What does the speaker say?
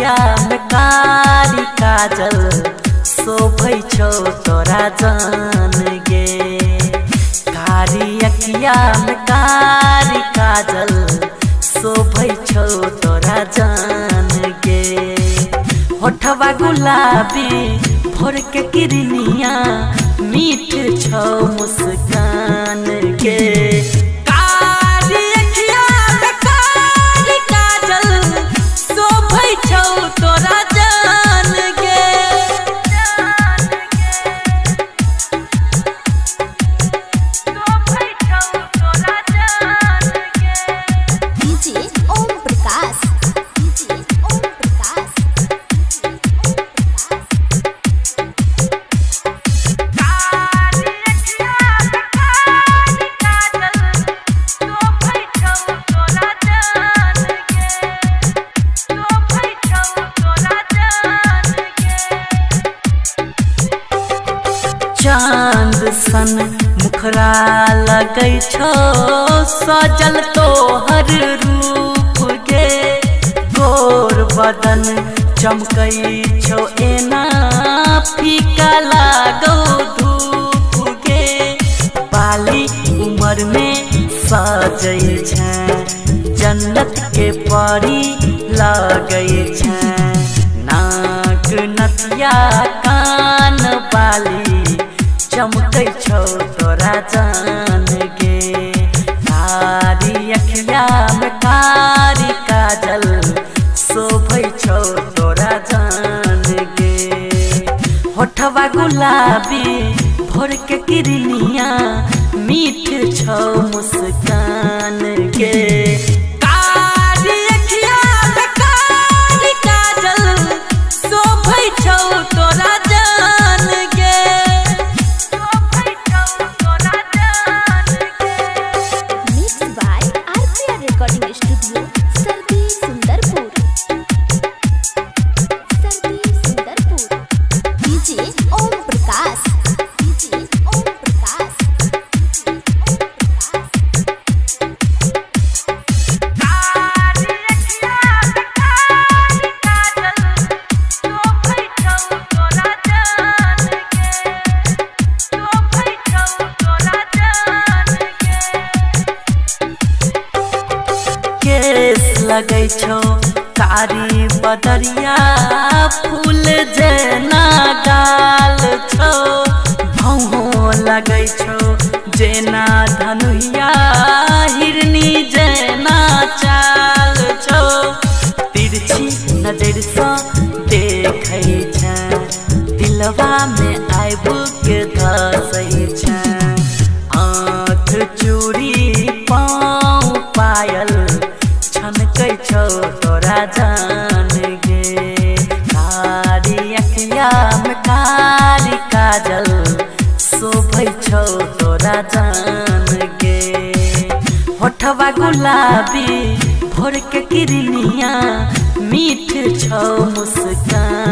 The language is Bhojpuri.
अखिया में कारी काजल शोभै छौ तोरा जान गे। कारी अखिया में कारी काजल शोभै छौ तोरा जान गे। होठवा गुलाबी भोर के किरनिया मीठ छौ मुस्कान गे। कारी अखिया में कारी काजल शोभै छौ तोरा जान गे। शोभै छौ तोरा जान गे। DJ Om Prakash, DJ Om Prakash. चांद सन मुखरा लगै छौ सजल तोहर रूप गे। गोर बदन चमकै छौ एना फीका लागौ धूप गे। बाली उमर में सजै छै जन्नत के परी लगै छै। नाक नथिया कान बाली चमकै छौ तोरा जान गे। कारी अखिया में कारी काजल शोभै छौ तोरा जान गे। होठवा गुलाबी भोर के किरनिया मीठ छौ मुस्कान गे। कारी अखिया में कारी काजल शोभै छौ तोरा जान गे। स्टूडियो सर्दी सुंदरपुर, सर्दी सुंदरपुर। DJ Om Prakash, DJ Om Prakash. केस लगै छौ कारी बदरिया फूल जेना गाल छौ। भौहो लगै छौ जेना धनुया हिरनी जेना चाल छौ। तिरछी नजर सँ देखै छै दिलवा में आबि के धसै छै। आँख चूड़ी पाँव पायल छनकै छौ तोरा जान गे। कारी अखिया में कारी काजल शोभै छौ तोरा जान गे। होठवा गुलाबी भोर के किरनिया मीठ छौ मुस्कान